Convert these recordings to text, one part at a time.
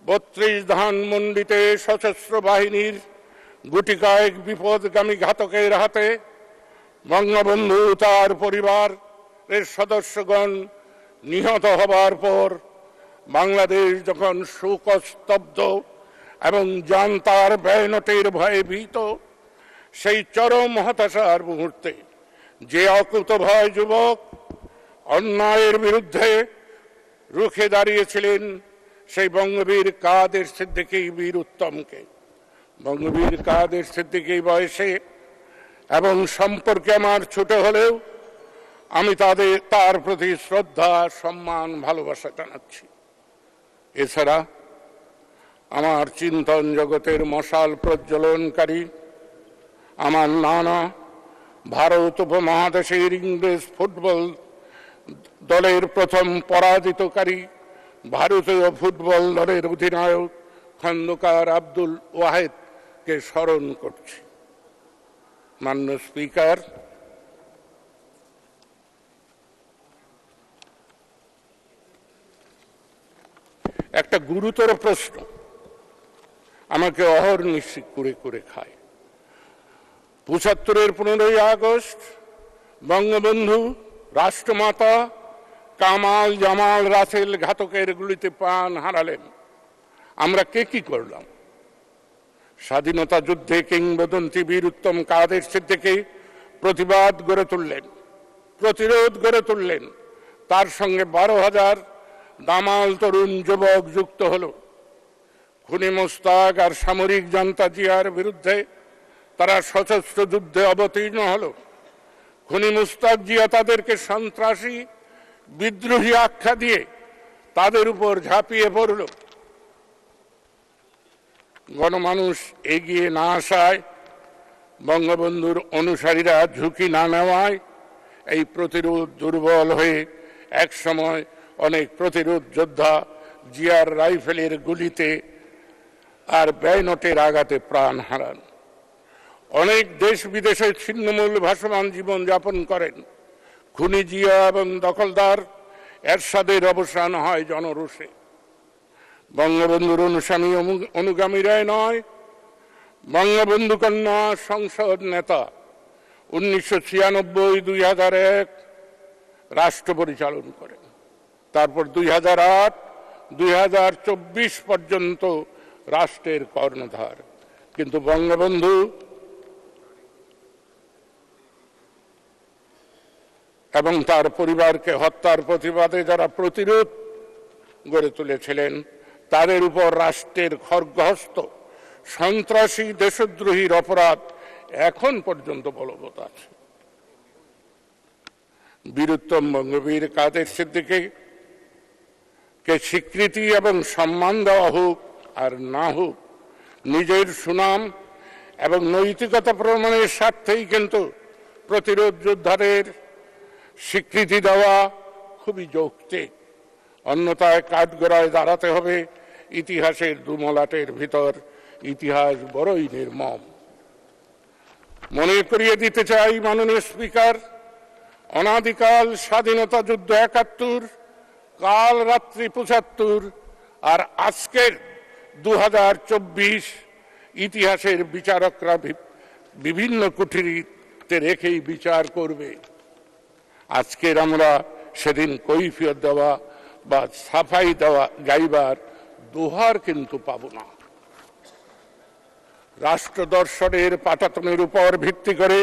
32 ধানমন্ডিতে সশস্ত্র বাহিনীর গুটিকয়েক বিপদগামী ঘাতকের হাতে বঙ্গবন্ধু তার পরিবারের সদস্যগণ নিহত হবার পর বাংলাদেশ যখন শোকস্তব্ধ এবং জান্তার বায়োনেটের ভয়ে ভীত, সেই চরম হতাশার মুহূর্তে যে অকুতভয় যুবক অন্যায়ের বিরুদ্ধে রুখে দাঁড়িয়েছিলেন সেই বঙ্গবীর কাদের সিদ্দিকী বীর উত্তমকে। বঙ্গবীর কাদের সিদ্দিকী বয়সে এবং সম্পর্কে আমার ছোট হলেও আমি তার প্রতি শ্রদ্ধা, সম্মান, ভালোবাসা জানাচ্ছি। এছাড়া আমার চিন্তন জগতের মশাল প্রজ্বলনকারী আমার নানা, ভারত উপমহাদেশের ইংরেজ ফুটবল দলের প্রথম পরাজিতকারী ভারতীয় ফুটবল দলের অধিনায়ক খন্দকার আব্দুল ওয়াহেদকে স্মরণ করছি। মাননীয় স্পিকার, একটা গুরুতর প্রশ্ন আমাকে অহর্নিশি করে করে খায়। 75-এর 15ই আগস্ট বঙ্গবন্ধু রাষ্ট্রমাতা কামাল জামাল রাসেল ঘাতকের গুলিতে প্রাণ হারালেন। আমরা কে কি করলাম? স্বাধীনতা যুদ্ধে কিংবদন্তি বীর উত্তম কাদের সিদ্দিকী প্রতিবাদ গড়ে তুললেন, প্রতিরোধ গড়ে তুললেন। তার সঙ্গে 12,000 দামাল তরুণ যুবক যুক্ত হল। খুনি মোস্তাক আর সামরিক জান্তা জিয়ার বিরুদ্ধে তারা সশস্ত্র যুদ্ধে অবতীর্ণ হল। খুনি মোস্তাক জিয়া তাদেরকে সন্ত্রাসী, বিদ্রোহী আখ্যা দিয়ে তাদের উপর ঝাঁপিয়ে পড়ল। গণমানুষ এগিয়ে না আসায়, বঙ্গবন্ধুর অনুসারীরা ঝুঁকি না নেওয়ায় এই প্রতিরোধ দুর্বল হয়ে একসময় অনেক প্রতিরোধ যোদ্ধা জিয়ার রাইফেলের গুলিতে আর বায়োনেটের আঘাতে প্রাণ হারান। অনেক দেশ বিদেশে ছিন্নমূল ভাসমান জীবন যাপন করেন। খুনি জিয়া এবং দখলদার এরশাদের অবসান হয় জনরোষে। বঙ্গবন্ধুর অনুসারী অনুগামীরাই নয়, বঙ্গবন্ধু কন্যা সংসদ নেতা 1996-2001 রাষ্ট্র পরিচালন করেন। তারপর 2008-2024 পর্যন্ত রাষ্ট্রের কর্ণধার। কিন্তু বঙ্গবন্ধু এবং তার পরিবারকে হত্যার প্রতিবাদে যারা প্রতিরোধ গড়ে তুলেছিলেন, তাদের উপর রাষ্ট্রের খড়গহস্ত সন্ত্রাসী, দেশদ্রোহীর অপরাধ এখন পর্যন্ত বলবৎ আছে। বীরুত্তম বঙ্গবীর কাদের সিদ্দিকীকে স্বীকৃতি এবং সম্মান দেওয়া হোক আর না হোক, নিজের সুনাম এবং নৈতিকতা প্রমাণের স্বার্থেই কিন্তু প্রতিরোধ যোদ্ধাদের স্বীকৃতি দেওয়া খুবই যৌক্তিক। অন্যথায় কাঠগড়ায় দাঁড়াতে হবে ইতিহাসের দুমলাটের ভিতর। ইতিহাস বড়ই নির্মম। মনে করিয়ে দিতে চাই মাননীয় স্পিকার, অনাদিকাল স্বাধীনতা যুদ্ধ 71, কাল রাত্রি 75 আর আজকের 2024 ইতিহাসের বিচারকরা বিভিন্ন কুঠুরিতে রেখেই বিচার করবে। আজকের আমরা সেদিন কৈফিয়ত দেওয়া বা সাফাই দেওয়া গাইবার দোহার কিন্তু পাব না। রাষ্ট্র দর্শনের পাটাতনের উপর ভিত্তি করে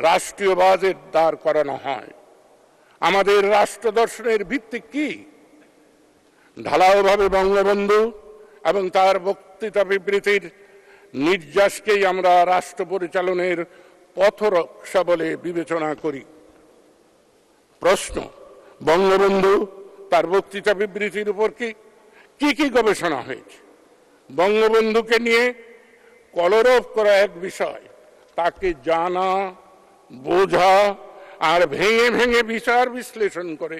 রাষ্ট্রীয়বাদের দাঁড় করানো হয়। আমাদের রাষ্ট্র দর্শনের ভিত্তি কি? ঢালাওভাবে বঙ্গবন্ধু এবং তার বক্তৃতা বিবৃতির নির্যাসকেই আমরা রাষ্ট্র পরিচালনের পথরক্ষা বলে বিবেচনা করি। প্রশ্ন, বঙ্গবন্ধু তার বক্তৃতা বিবৃতির উপর কি কি গবেষণা হয়েছে? বঙ্গবন্ধুকে নিয়ে কলরব করা এক বিষয়, তাকে জানা, বোঝা আর ভেঙে ভেঙে বিচার বিশ্লেষণ করে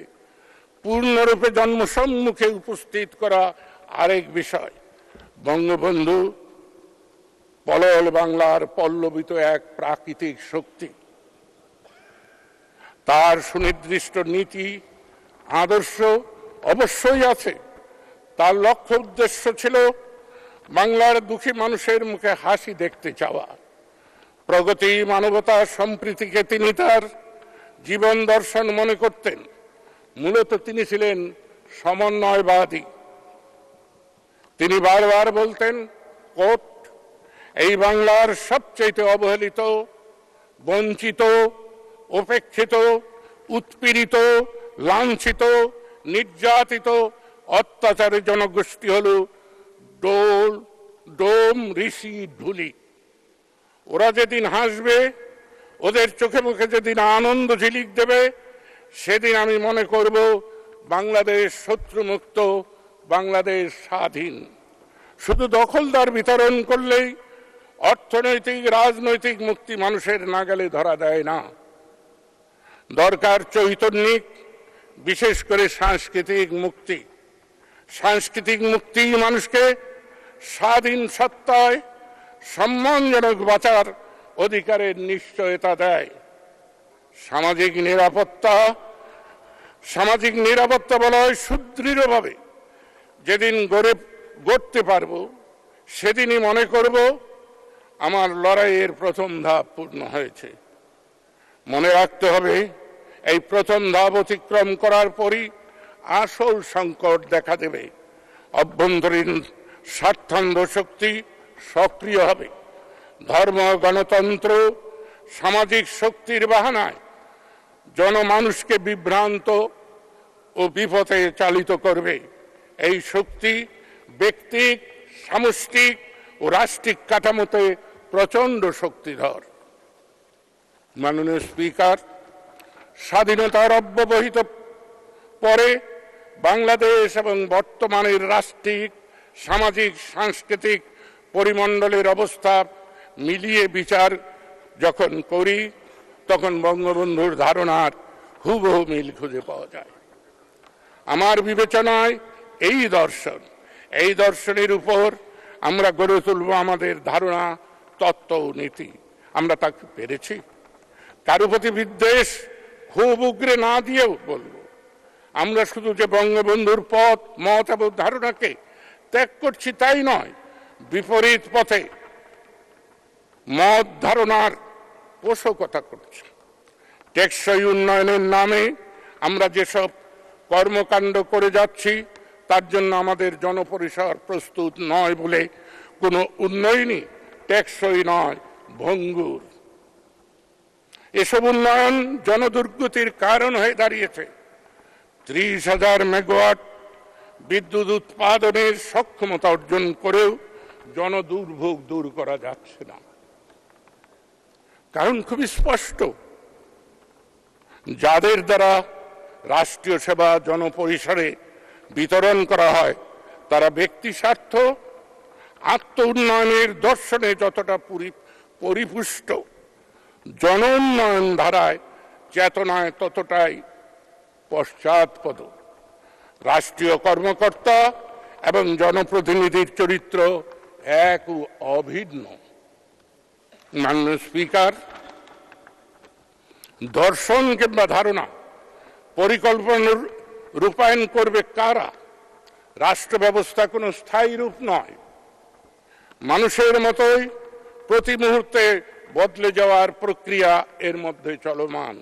পূর্ণরূপে জন্মসম্মুখে উপস্থিত করা আরেক বিষয়। বঙ্গবন্ধু পলল বাংলার পল্লবিত এক প্রাকৃতিক শক্তি। তার সুনির্দিষ্ট নীতি আদর্শ অবশ্যই আছে, তার লক্ষ্য উদ্দেশ্য ছিল বাংলার দুঃখী মানুষের মুখে হাসি দেখতে চাওয়া। প্রগতি, মানবতা, সম্প্রীতিকে তিনি তার জীবন দর্শন মনে করতেন। মূলত তিনি ছিলেন সমন্বয়বাদী। তিনি বারবার বলতেন, কোট, এই বাংলার সবচেয়ে অবহেলিত, বঞ্চিত, উপেক্ষিত, উৎপীড়িত, লাঞ্ছিত, নির্যাতিত, অত্যাচারের জনগোষ্ঠী হল ডোম, ঋষি, ঢুলি। ওরা যেদিন হাসবে, ওদের চোখে মুখে যেদিন আনন্দ ঝিলিক দেবে, সেদিন আমি মনে করব বাংলাদেশ শত্রুমুক্ত, বাংলাদেশ স্বাধীন। শুধু দখলদার বিতরণ করলেই অর্থনৈতিক, রাজনৈতিক মুক্তি মানুষের নাগালে ধরা দেয় না। দরকার চৈতন্যিক, বিশেষ করে সাংস্কৃতিক মুক্তি। সাংস্কৃতিক মুক্তি মানুষকে স্বাধীন সত্তায় সম্মানজনক বাঁচার অধিকারের নিশ্চয়তা দেয়। সামাজিক নিরাপত্তা বলয় সুদৃঢ়ভাবে যেদিন গড়তে পারব, সেদিনই মনে করব আমার লড়াইয়ের প্রথম ধাপ পূর্ণ হয়েছে। মনে রাখতে হবে, এই প্রথম ধাপ অতিক্রম করার পরই আসল সংকট দেখা দেবে। অভ্যন্তরীণ স্বার্থান্ধ শক্তি সক্রিয় হবে। ধর্ম, গণতন্ত্র, সামাজিক শক্তির বাহানায় জনমানুষকে বিভ্রান্ত ও বিপথে চালিত করবে। এই শক্তি ব্যক্তিক, সামষ্টিক ও রাষ্ট্রিক কাঠামোতে প্রচন্ড শক্তিধর। মাননীয় স্পিকার, স্বাধীনতার অব্যবহিত পরে বাংলাদেশ এবং বর্তমানের রাষ্ট্রিক, সামাজিক, সাংস্কৃতিক পরিমণ্ডলের অবস্থা মিলিয়ে বিচার যখন করি, তখন বঙ্গবন্ধুর ধারণার হুবহু মিল খুঁজে পাওয়া যায়। আমার বিবেচনায় এই দর্শনের উপর আমরা গড়ে তুলব আমাদের ধারণা, তত্ত্ব ও নীতি। আমরা তাকে পেরেছি। কারো প্রতি বিদ্বেষ, ক্ষোভ উগরে না দিয়েও বলব, আমরা শুধু যে বঙ্গবন্ধুর পথ, মত এবং ধারণাকে ত্যাগ করছি তাই নয়, বিপরীত পথে মত ধারণার পোষকতা করছি। টেকসই উন্নয়নের নামে আমরা যেসব কর্মকাণ্ড করে যাচ্ছি, তার জন্য আমাদের জনপরিসর প্রস্তুত নয় বলে কোনো উন্নয়নই টেকসই নয়, ভঙ্গুর। এসব উন্নয়ন জনদুর্গতির কারণ হয়ে দাঁড়িয়েছে। 30,000 মেগাওয়াট বিদ্যুৎ উৎপাদনের সক্ষমতা অর্জন করেও জনদুর্ভোগ দূর করা যাচ্ছে না। কারণ খুবই স্পষ্ট, যাদের দ্বারা রাষ্ট্রীয় সেবা জনপরিসরে বিতরণ করা হয়, তারা ব্যক্তি স্বার্থ, আত্ম উন্নয়নের দর্শনে যতটা পরিপুষ্ট, জন উন্নয়ন ধারায় চেতনায় ততটাই পশ্চাৎপদ। রাষ্ট্রীয় কর্মকর্তা এবং জনপ্রতিনিধির চরিত্র এক ও অভিন্ন। মাননীয় স্পিকার, দর্শন কিংবা ধারণা পরিকল্পনার রূপায়ণ করবে কারা? রাষ্ট্র ব্যবস্থা কোনো স্থায়ী রূপ নয়। মানুষের মতোই প্রতি মুহূর্তে বদলে যাওয়ার প্রক্রিয়া এর মধ্যে চলমান।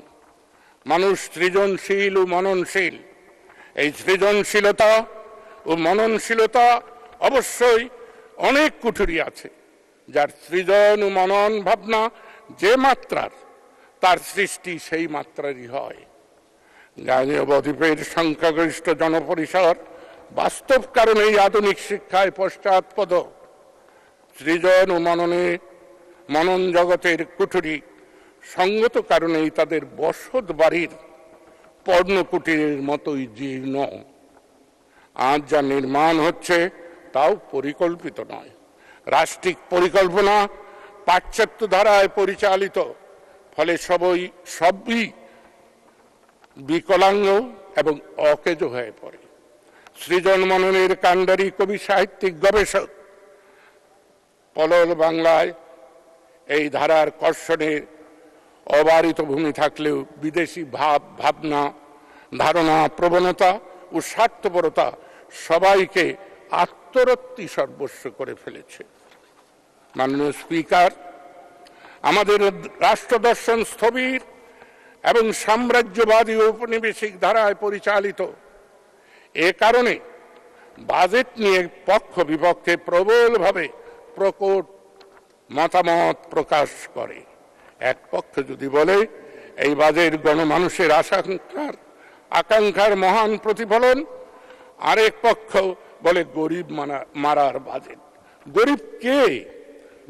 মানুষ সৃজনশীল ও মননশীল। এই সৃজনশীলতা ও মননশীলতা অবশ্যই অনেক কুঠুরি আছে। যার সৃজন ও মনন ভাবনা যে মাত্রার, তার সৃষ্টি সেই মাত্রারই হয়। জাতীয় বদ্বীপের সংখ্যাগরিষ্ঠ জনপরিসর বাস্তব কারণে এই আধুনিক শিক্ষায় পশ্চাৎপদ। সৃজন ও মনন জগতের কুঠুরি সঙ্গত কারণেই তাদের বসত বাড়ির পর্ণকুটিরের মতোই জীর্ণ। আজ যা নির্মাণ হচ্ছে তাও পরিকল্পিত নয়। রাষ্ট্রিক পরিকল্পনা পাশ্চাত্য ধারায় পরিচালিত, ফলে সবই বিকলাঙ্গ এবং অকেজ হয়ে পড়ে। সৃজন মননের কাণ্ডারি কবি, সাহিত্যিক, গবেষক পলল বাংলায় এই ধারার কর্ষণের অবারিত ভূমি থাকলেও বিদেশি ভাবনা, ধারণা, প্রবণতা ও স্বার্থপরতা সবাইকে আত্মরত্তি সর্বস্ব করে ফেলেছে। মাননীয় স্পিকার, আমাদের রাষ্ট্রদর্শন স্থবির এবং সাম্রাজ্যবাদী ঔপনিবেশিক ধারায় পরিচালিত। এ কারণে বাজেট নিয়ে পক্ষ বিপক্ষে প্রবলভাবে প্রকট মতামত প্রকাশ করে। এক পক্ষ যদি বলে এই বাজেট গণমানুষের আকাঙ্ক্ষার মহান প্রতিফলন, আরেক পক্ষ বলে গরিব মারার বাজেট। গরিব কে?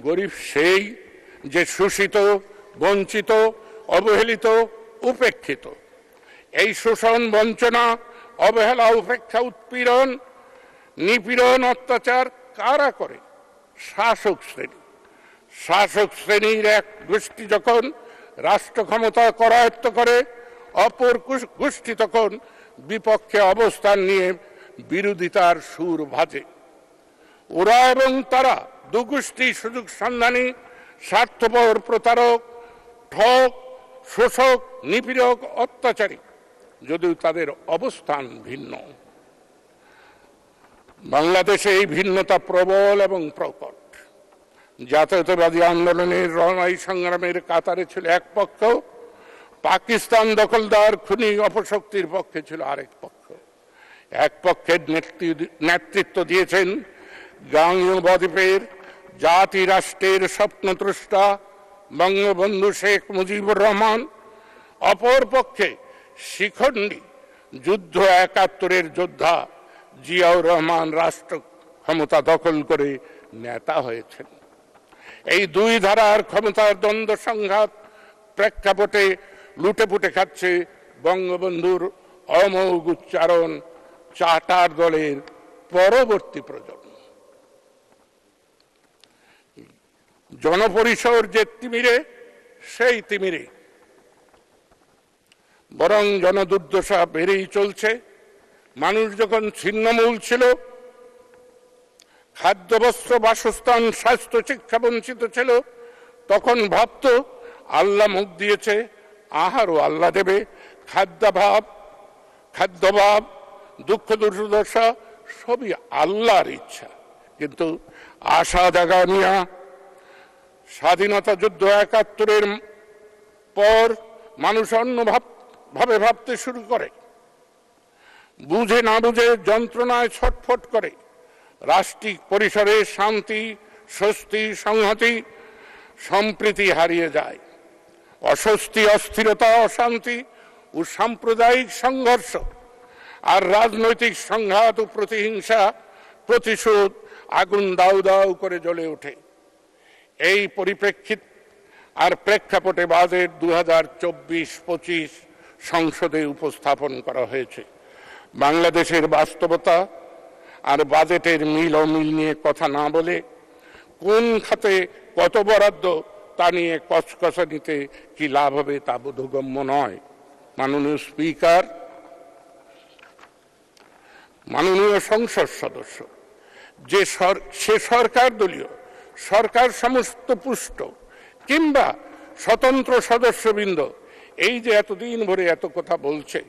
গরিব সেই যে শোষিত, বঞ্চিত, অবহেলিত, উপেক্ষিত। এই শোষণ, বঞ্চনা, অবহেলা, উপেক্ষা, উৎপীড়ন, নিপীড়ন, অত্যাচার কারা করে? শাসক শ্রেণী। শাসক শ্রেণীর এক গোষ্ঠী যখন রাষ্ট্র ক্ষমতা করায়ত্ত করে, অপর গোষ্ঠী তখন বিপক্ষে অবস্থান নিয়ে বিরোধিতার সুর ভাজে। ওরা এবং তারা দুগোষ্ঠী সুযোগ সন্ধানী, স্বার্থপর, প্রতারক, ঠক, শোষক, নিপীড়ক, অত্যাচারী, যদিও তাদের অবস্থান ভিন্ন। বাংলাদেশে এই ভিন্নতা প্রবল এবং প্রকট। জাতীয়তাবাদী আন্দোলনের লড়াই সংগ্রামের কাতারে ছিল এক পক্ষ, পাকিস্তান দখলদার খুনি অপশক্তির পক্ষে ছিল আরেক পক্ষ। এক পক্ষের নেতৃত্ব দিয়েছেন গাঙ্গেয় বদ্বীপের জাতি রাষ্ট্রের স্বপ্নদ্রষ্টা বঙ্গবন্ধু শেখ মুজিবুর রহমান, অপর পক্ষে শিখণ্ডী যুদ্ধ ৭১-এর যোদ্ধা জিয়াউর রহমান রাষ্ট্র ক্ষমতা দখল করে নেতা হয়েছেন। এই দুই ধারার ক্ষমতার দ্বন্দ্ব সংঘাত প্রেক্ষাপটে লুটেপুটে খাচ্ছে বঙ্গবন্ধুর অমোঘ উচ্চারণ চাটার দলের পরবর্তী প্রজন্ম। জনপরিসর যে তিমিরে, সেই তিমিরে বরং জনদুর্দশা বেড়েই চলছে। মানুষ যখন ছিন্নমূল ছিল, খাদ্য, বস্ত্র, বাসস্থান, স্বাস্থ্য, শিক্ষা বঞ্চিত ছিল, তখন ভাবত আল্লাহ মুখ দিয়েছে, আহারও আল্লাহ দেবে। খাদ্যভাব, দুঃখ দুর্দশা সবই আল্লাহর ইচ্ছা। কিন্তু আশা জাগানিয়া স্বাধীনতা যুদ্ধ ৭১-এর পর মানুষ অন্যভাবে ভাবতে শুরু করে, বুঝে না বুঝে যন্ত্রণায় ছটফট করে। রাষ্ট্রিক পরিসরে শান্তি, স্বস্তি, সংহতি, সম্প্রীতি হারিয়ে যায়। অস্বস্তি, অস্থিরতা, অশান্তি ও সাম্প্রদায়িক সংঘর্ষ আর রাজনৈতিক সংঘাত ও প্রতিহিংসা, প্রতিশোধ আগুন দাউ দাউ করে জ্বলে ওঠে। এই পরিপ্রেক্ষিত আর প্রেক্ষাপটে বাজেট ২০২৪-২৫ সংসদে উপস্থাপন করা হয়েছে। বাংলাদেশের বাস্তবতা আর বাজেটের মিল অমিল নিয়ে কথা না বলে কোন খাতে কত বরাদ্দ তা নিয়ে কচকচানিতে কি লাভ হবে তা বোধগম্য নয়। মাননীয় স্পিকার, মাননীয় সংসদ সদস্য, সে সরকার দলীয়, সরকার সমস্ত পুষ্ট কিংবা স্বতন্ত্র সদস্যবৃন্দ এই যে এতদিন ধরে এত কথা বলছে,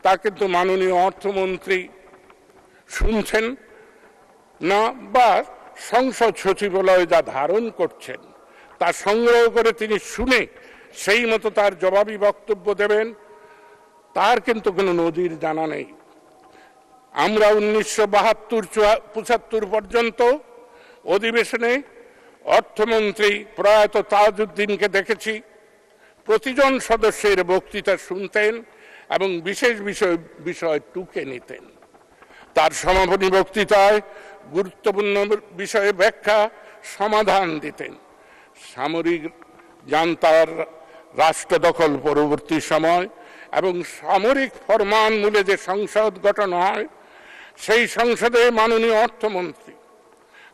তা কিন্তু মাননীয় অর্থমন্ত্রী শুনছেন না, বা সংসদ সচিবালয় যা ধারণ করছেন তা সংগ্রহ করে তিনি শুনে সেই মতো তার জবাবি বক্তব্য দেবেন, তার কিন্তু কোনো নজির জানা নেই। আমরা ১৯৭২-৭৫ পর্যন্ত অধিবেশনে অর্থমন্ত্রী প্রয়াত তাজউদ্দিনকে দেখেছি প্রতিজন সদস্যের বক্তৃতা শুনতেন এবং বিশেষ বিষয় টুকে নিতেন। তার সমাপনী বক্তৃতায় গুরুত্বপূর্ণ বিষয়ে ব্যাখ্যা, সমাধান দিতেন। সামরিক জান্তার রাষ্ট্র দখল পরবর্তী সময় এবং সামরিক ফরমান মূলে যে সংসদ গঠন হয়, সেই সংসদে মাননীয় অর্থমন্ত্রী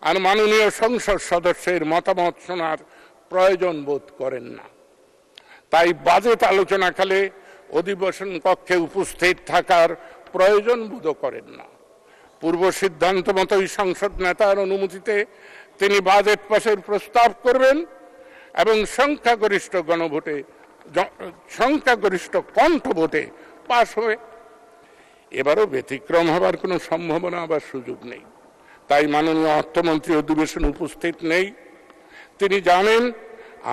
আর মাননীয় সংসদ সদস্যের মতামত শোনার প্রয়োজন বোধ করেন না। তাই বাজেট আলোচনাকালে অধিবেশন কক্ষে উপস্থিত থাকার প্রয়োজন বোধ করেন না। পূর্ব সিদ্ধান্ত মতোই সংসদ নেতার অনুমতিতে তিনি বাজেট পাশের প্রস্তাব করবেন এবং সংখ্যাগরিষ্ঠ কণ্ঠ ভোটে পাশ হবে। এবারও ব্যতিক্রম হবার কোনো সম্ভাবনা বা সুযোগ নেই। তাই মাননীয় অর্থমন্ত্রী অধিবেশনে উপস্থিত নেই। তিনি জানেন,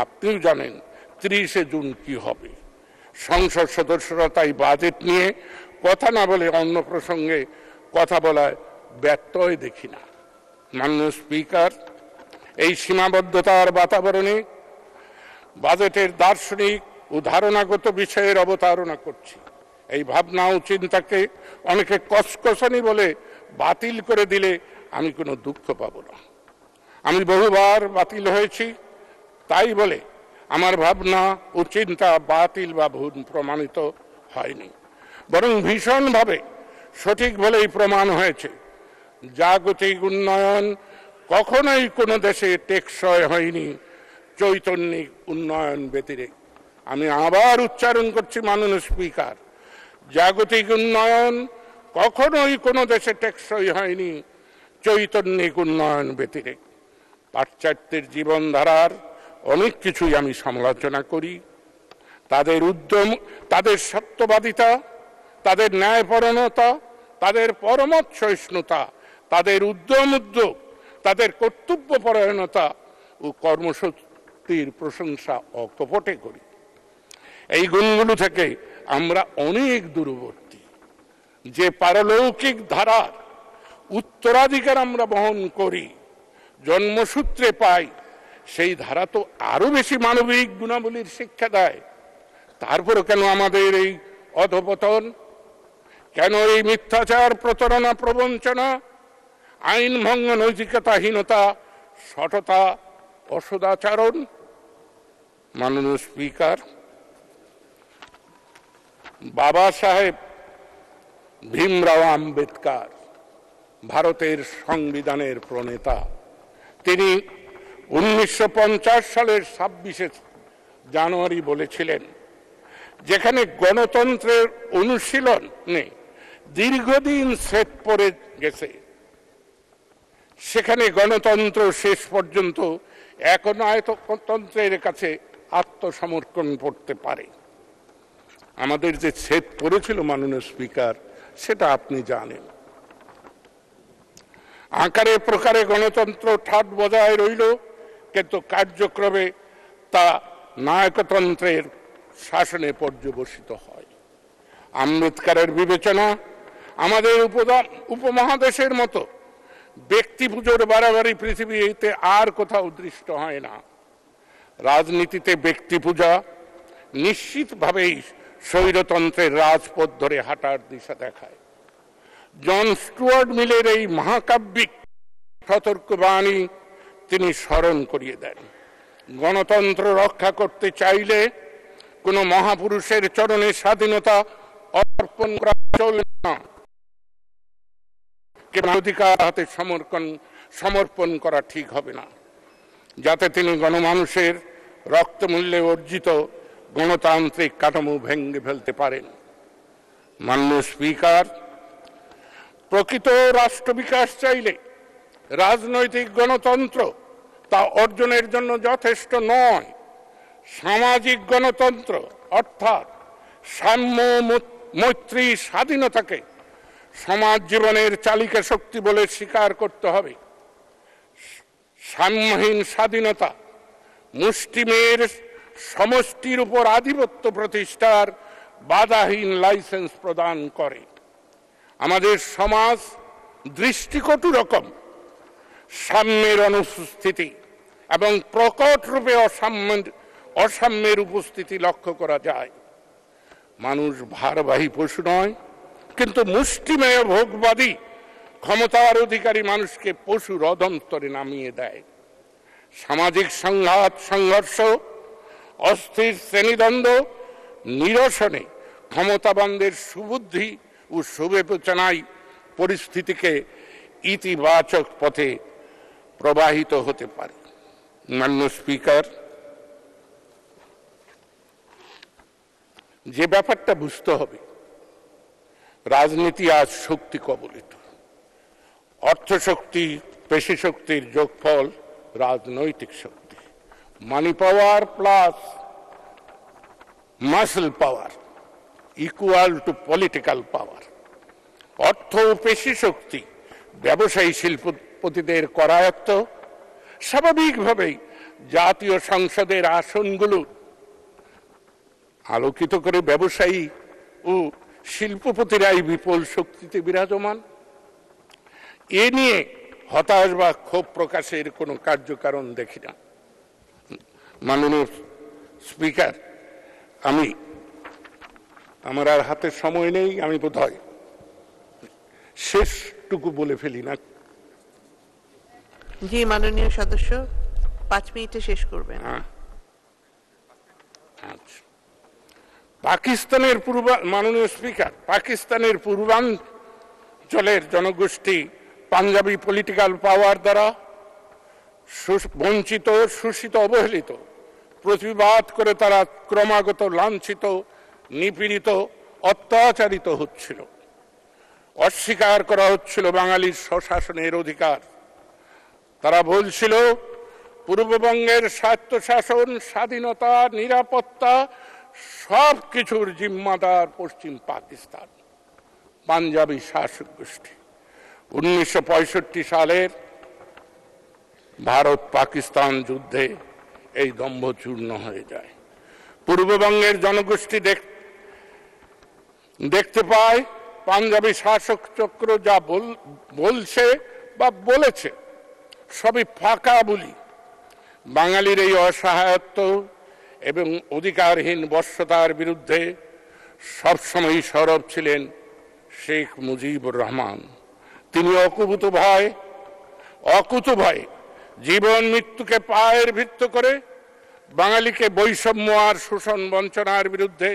আপনিও জানেন 30শে জুন কি হবে। সংসদ সদস্যরা তাই বাজেট নিয়ে কথা না বলে অন্য প্রসঙ্গে কথা বলায় ব্যত্যয় দেখি না। মাননীয় স্পিকার, এই সীমাবদ্ধতার বাতাবরণে বাজেটের দার্শনিক ও ধারণাগত বিষয়ের অবতারণা করছি। এই ভাবনা ও চিন্তাকে অনেকে কসকসানি বলে বাতিল করে দিলে আমি কোনো দুঃখ পাব না। আমি বহুবার বাতিল হয়েছি, তাই বলে আমার ভাবনা ও চিন্তা বাতিল বা ভুল প্রমাণিত হয়নি, বরং ভীষণভাবে সঠিক বলেই প্রমাণ হয়েছে। জাগতিক উন্নয়ন কখনোই কোনো দেশে টেকসই হয়নি চৈতন্যিক উন্নয়ন ব্যতিরেক। আমি আবার উচ্চারণ করছি মাননীয় স্পিকার, জাগতিক উন্নয়ন কখনোই কোনো দেশে টেকসই হয়নি চৈতন্যিক উন্নয়ন ব্যতিরেক। পাশ্চাত্যের জীবনধারার অনেক কিছুই আমি সমালোচনা করি। তাদের উদ্যম, তাদের সত্যবাদিতা, তাদের ন্যায়পরায়ণতা, তাদের পরমত সহিষ্ণুতা, তাদের উদ্যোগ, তাদের কর্তব্যপরায়ণতা ও কর্মশক্তির প্রশংসা অকপটে করি। এই গুণগুলো থেকে আমরা অনেক দূরবর্তী। যে পারলৌকিক ধারার উত্তরাধিকার আমরা বহন করি, জন্মসূত্রে পাই, সেই ধারা তো আরো বেশি মানবিক গুণাবলীর শিক্ষা দেয়। তারপরে কেন আমাদের এই অধপতন? কেন এই মিথ্যাচার, প্রতারণা, প্রবঞ্চনা, আইন ভঙ্গ, নৈতিকতাহীনতা, সততা, অসদাচরণ? মাননীয় স্পিকার, বাবা সাহেব ভীমরাও আম্বেদকর ভারতের সংবিধানের প্রণেতা। তিনি 1950 সালের 26শে জানুয়ারি বলেছিলেন, যেখানে গণতন্ত্রের অনুশীলনে দীর্ঘদিন ছেদ পড়ে গেছে, সেখানে গণতন্ত্র শেষ পর্যন্ত একনায়কতন্ত্রের কাছে আত্মসমর্পণ করতে পারে। আমাদের যে ছেদ পড়েছিল মাননীয় স্পিকার, সেটা আপনি জানেন। আকারে প্রকারে গণতন্ত্র ঠাট বজায় রইল, কিন্তু কার্যক্রমে তা নায়কতন্ত্রের শাসনে পর্যবসিত হয়। আম্বেদকরের বিবেচনা আমাদের উপমহাদেশের মতো ব্যক্তি পুজোর বাড়াবাড়ি পৃথিবীতে আর কোথাও দৃষ্ট হয় না। রাজনীতিতে ব্যক্তি পূজা নিশ্চিতভাবেই স্বৈরতন্ত্রের রাজপথ ধরে হাঁটার দিশা দেখায়। জন স্টুয়ার্ট মিলের এই মহাকাব্যিক সতর্কবাণী তিনি স্মরণ করিয়ে দেন। গণতন্ত্র রক্ষা করতে চাইলে কোনো মহাপুরুষের চরণে স্বাধীনতা অর্পণ করা চলবে না, অধিকার হাতে সমর্পণ করা ঠিক হবে না, যাতে তিনি গণমানুষের রক্তমূল্যে অর্জিত গণতান্ত্রিক কাঠামো ভেঙে ফেলতে পারেন। মাননীয় স্পিকার, প্রকৃত রাষ্ট্র বিকাশ চাইলে রাজনৈতিক গণতন্ত্র তা অর্জনের জন্য যথেষ্ট নয়। সামাজিক গণতন্ত্র অর্থাৎ সাম্য, মৈত্রী, স্বাধীনতাকে সমাজ জীবনের চালিকা শক্তি বলে স্বীকার করতে হবে। সাম্যহীন স্বাধীনতা মুষ্টিমেয়ের সমষ্টির উপর আধিপত্য প্রতিষ্ঠার বাধাহীন লাইসেন্স প্রদান করে। আমাদের সমাজ দৃষ্টিকটু রকম সাম্যের অনুপস্থিতি এবং প্রকট রূপে অসাম্যের উপস্থিতি লক্ষ্য করা যায়। মানুষ ভারবাহী পশু নয়, কিন্তু মুষ্টিমেয় ভোগবাদী ক্ষমতার অধিকারী মানুষকে পশুর অধস্তরে নামিয়ে দেয়। সামাজিক সংঘাত, সংঘর্ষ, অস্থির শ্রেণীদ্বন্দ্ব নিরসনে ক্ষমতাবানদের সুবুদ্ধি ও সুবিবেচনায় পরিস্থিতিকে ইতিবাচক পথে প্রবাহিত হতে পারে। মাননীয় স্পিকার, যে ব্যাপারটা বুঝতে হবে, রাজনীতি আজ শক্তি কবলিত। অর্থশক্তি, পেশি শক্তির যোগফল রাজনৈতিক শক্তি। Money power plus muscle power equal to political power. অর্থ ও পেশি শক্তি ব্যবসায়ী শিল্পপতিদের করায়ত্ত, স্বাভাবিকভাবেই জাতীয় সংসদের আসনগুলো আলোকিত করে ব্যবসায়ী ও শিল্পপতিরাই বিপুল শক্তিতে বিরাজমান। এ নিয়ে হতাশ বা ক্ষোভ প্রকাশের কোনো কার্যকারণ দেখি না। মাননীয় স্পিকার, আমার আর হাতে সময় নেই, আমি বোধহয় শেষটুকু বলে ফেলি না? জি, মাননীয় সদস্য 5 মিনিটে শেষ করবেন। আচ্ছা। মাননীয় স্পিকার, পাকিস্তানের পূর্বাঞ্চলের জনগোষ্ঠী পাঞ্জাবি পলিটিক্যাল পাওয়ার দ্বারা বঞ্চিত, শোষিত, অবহেলিত, প্রতিবাদ করে তারা ক্রমাগত লাঞ্ছিত, নিপীড়িত, অত্যাচারিত হচ্ছিল। অস্বীকার করা হচ্ছিল বাঙালির স্বশাসনের অধিকার। তারা বলছিল পূর্ববঙ্গের স্বায়ত্তশাসন, স্বাধীনতা, নিরাপত্তা সব কিছুর জিম্মাদার পশ্চিম পাকিস্তান, পাঞ্জাবি শাসক গোষ্ঠী। 1965 সালের ভারত পাকিস্তান যুদ্ধে এই দম্ভ চূর্ণ হয়ে যায়। পূর্ববঙ্গের জনগোষ্ঠী দেখতে পায় পাঞ্জাবি শাসক চক্র যা বলছে বা বলেছে সবই ফাঁকা বুলি। বাঙালির এই অসহায়ত্ব এবং অধিকারহীন বশ্যতার বিরুদ্ধে সবসময় সরব ছিলেন শেখ মুজিবুর রহমান। তিনি অকুত ভয়ে জীবন মৃত্যুকে পায়ের ভিত্ত করে বাঙালিকে বৈষম্য আর শোষণ বঞ্চনার বিরুদ্ধে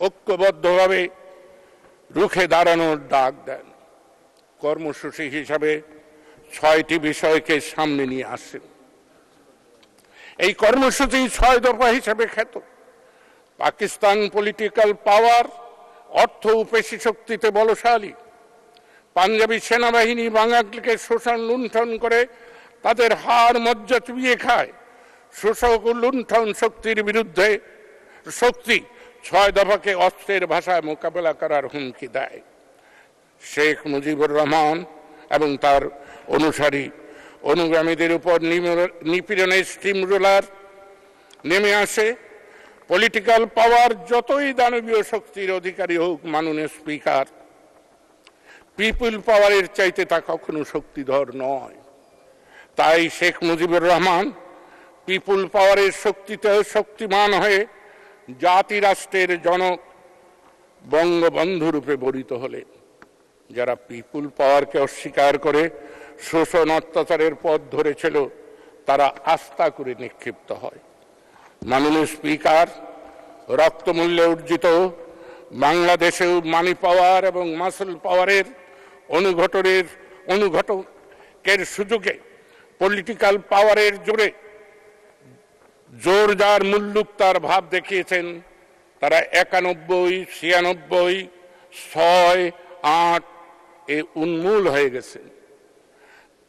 ঐক্যবদ্ধভাবে রুখে দাঁড়ানোর ডাক দেন। কর্মসূচি হিসাবে 6টি বিষয়কে সামনে নিয়ে আসেন। এই কর্মসূচি 6 দফা হিসেবে খ্যাত। পাকিস্তান পলিটিক্যাল পাওয়ার, অর্থ ও পেশি শক্তিতে বলশালী। পাঞ্জাবি সেনাবাহিনী বাঙালিকে শোষণ লুণ্ঠন করে তাদের হাড় মজ্জা চুবিয়ে খায়। শোষক ও লুণ্ঠন শক্তির বিরুদ্ধে 6 দফাকে অস্ত্রের ভাষায় মোকাবেলা করার হুমকি দেয়। শেখ মুজিবুর রহমান এবং তার অনুগামীদের উপর নিপীড়নের স্টিম রোলার নেমে আসে। পলিটিক্যাল পাওয়ার যতই দানবীয় শক্তির অধিকারী হোক, মাননীয় স্পিকার, পিপুল পাওয়ারের চাইতে তা কখনো শক্তিধর নয়। তাই শেখ মুজিবুর রহমান পিপুল পাওয়ারের শক্তিতে শক্তিমান হয়ে জাতি রাষ্ট্রের জনক বঙ্গবন্ধু রূপে বরিত হলেন। যারা পিপুল পাওয়ারকে অস্বীকার করে শোষণ অত্যাচারের পথ ধরেছিল তারা আস্থা করে নিক্ষিপ্ত হয়। মাননীয় স্পিকার, রক্তমূল্যে অর্জিত বাংলাদেশেও মানি পাওয়ার এবং মাসল পাওয়ারের অনুঘটকের সুযোগে পলিটিক্যাল পাওয়ারের জোরে জোরদার মুল্লুক তার ভাব দেখিয়েছেন। তারা 91, 96, 6, 8 এ উন্মূল হয়ে গেছে।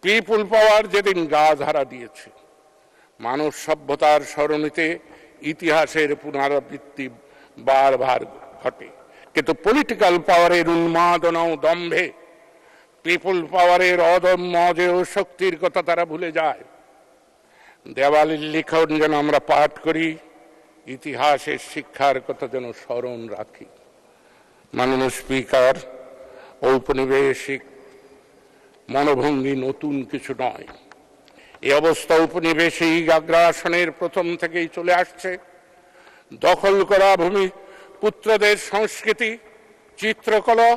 পিপুল পাওয়ার যেদিন গা ঝাড়া দিয়েছে, মানব সভ্যতার স্মরণীতে ইতিহাসের পুনরাবৃত্তি বারবার ঘটে, কিন্তু পলিটিক্যাল পাওয়ারের উন্মাদনা ও দম্ভে পিপুল পাওয়ারের অদম্য অজেয় শক্তির কথা তারা ভুলে যায়। দেওয়ালির লিখন যেন আমরা পাঠ করি, ইতিহাসের শিক্ষার কথা যেন স্মরণ রাখি। মাননীয় স্পিকার, ঔপনিবেশিক মনোভঙ্গি নতুন কিছু নয়। এই অবস্থা ঔপনিবেশিক আগ্রাসনের প্রথম থেকেই চলে আসছে। দখল করা ভূমি পুত্রদের সংস্কৃতি, চিত্রকলা,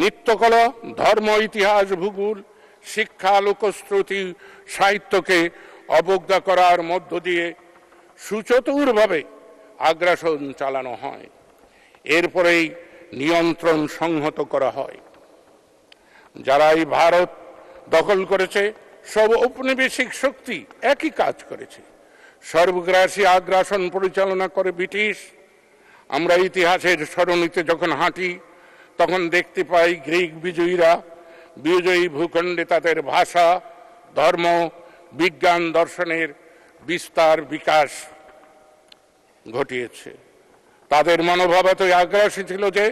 নৃত্যকলা, ধর্ম, ইতিহাস, ভূগোল, শিক্ষা, লোকশ্রুতি, সাহিত্যকে অবজ্ঞা করার মধ্য দিয়ে সুচতুরভাবে আগ্রাসন চালানো হয়। এরপরেই নিয়ন্ত্রণ সংহত করা হয়। যারা এই ভারত দখল করেছে সব ঔপনিবেশিক শক্তি একই কাজ করেছে। সর্বগ্রাসী আগ্রাসন পরিচালনা করে ব্রিটিশ। আমরা ইতিহাসের সরণিতে যখন হাঁটি তখন দেখতে পাই গ্রিক বিজয়ী ভূখণ্ডে তাদের ভাষা, ধর্ম, বিজ্ঞান, দর্শনের বিস্তার বিকাশ ঘটিয়েছে। তাদের মনোভাব এতই আগ্রাসী ছিল যে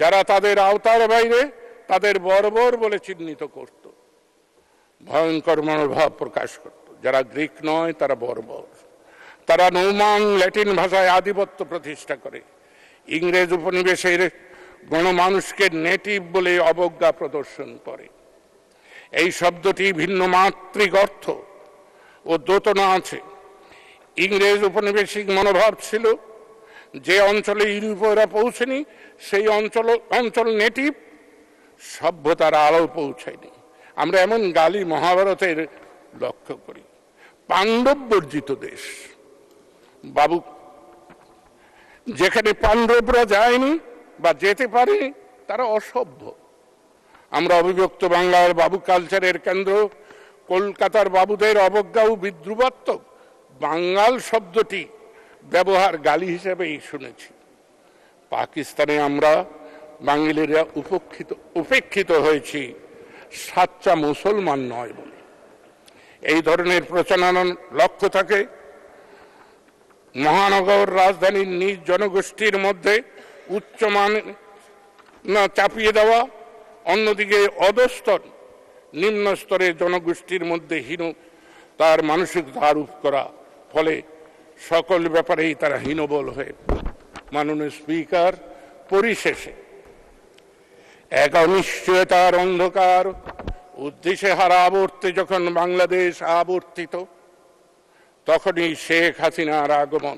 যারা তাদের আওতার বাইরে তাদের বর্বর বলে চিহ্নিত করত, ভয়ঙ্কর মনোভাব প্রকাশ করত। যারা গ্রিক নয় তারা বর্বর, তারা নৌমান ল্যাটিন ভাষায় আধিপত্য প্রতিষ্ঠা করে, ইংরেজ উপনিবেশের গণমানুষকে নেটিভ বলে অবজ্ঞা প্রদর্শন করে। এই শব্দটি ভিন্ন মাত্রিক অর্থ ও দোতনা আছে। ইংরেজ উপনিবেশিক মনোভাব ছিল যে অঞ্চলে ইউরোপীয়রা পৌঁছেনি সেই অঞ্চল নেটিভ, সভ্যতার আলো পৌঁছায়নি। আমরা এমন গালি মহাভারতের লক্ষ্য করি। পাণ্ডব বর্জিত দেশ, বাবু, যেখানে পাণ্ডবরা যায়নি বা যেতে পারে তারা অসভ্য। আমরা অবিভক্ত বাংলার বাবু কালচারের কেন্দ্র কলকাতার বাবুদের অবজ্ঞা ও বিদ্রুপাত্মক বাঙ্গাল শব্দটি ব্যবহার গালি হিসেবেই শুনেছি। পাকিস্তানে আমরা বাঙালিরা উপেক্ষিত হয়েছি সাচ্চা মুসলমান নয় বলে। এই ধরনের প্রচারণার লক্ষ্য থাকে মহানগর রাজধানীর নিজ জনগোষ্ঠীর মধ্যে উচ্চমান চাপিয়ে দেওয়া, অন্যদিকে অধস্তর নিম্ন স্তরের জনগোষ্ঠীর মধ্যে তার মানসিকতা আরোপ করা, ফলে সকল ব্যাপারেই তারা হীনবল হয়ে। মাননীয় স্পিকার, পরিশেষে এক অনিশ্চয়তার অন্ধকার উদ্দেশ্যে হারা আবর্তে যখন বাংলাদেশ আবর্তিত, তখনই শেখ হাসিনার আগমন,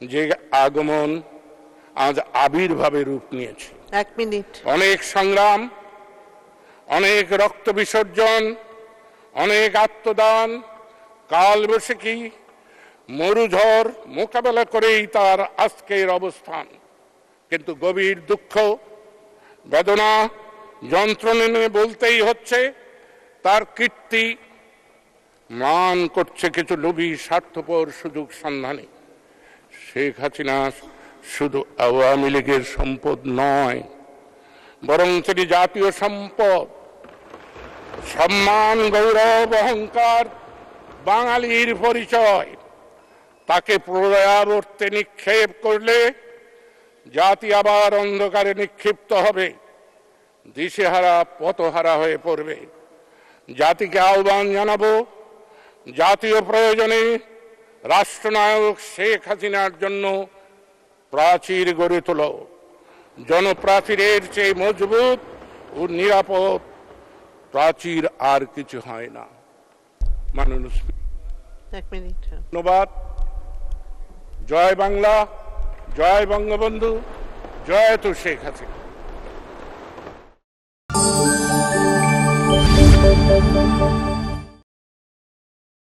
যে আগমন আজ আবির্ভাবে রূপ নিয়েছে। 1 মিনিট। অনেক সংগ্রাম, অনেক রক্ত বিসর্জন, অনেক আত্মদান, কালবৈশাখী মরুঝড় মোকাবেলা করেই তার আজকের অবস্থান। কিন্তু গভীর দুঃখ, বেদনা, যন্ত্রণা নিয়ে বলতেই হচ্ছে, তার কীর্তি মান করছে কিছু লোভী স্বার্থপর সুযোগ সন্ধানী। শেখ হাসিনা শুধু আওয়ামী লীগের সম্পদ নয়, বরং তিনি জাতীয় সম্পদ, সম্মান, গৌরব, অহংকার, বাঙালির পরিচয়। তাকে প্রলয়াবর্তে নিক্ষেপ করলে জাতি আবার অন্ধকারে নিক্ষিপ্ত হবে, দিশেহারা পথহারা হয়ে পড়বে। জাতিকে আহ্বান জানাবো, জাতীয় প্রয়োজনে রাষ্ট্রনায়ক শেখ হাসিনার জন্য প্রাচীর গড়ে তোলো। জনপ্রাচীরের চেয়ে মজবুত ও নিরাপদ প্রাচীর আর কিছু হয় না। মাননীয় স্পিকার, 1 মিনিট। ধন্যবাদ। জয় বাংলা, জয় বঙ্গবন্ধু, জয় তো শেখ হাসিনা।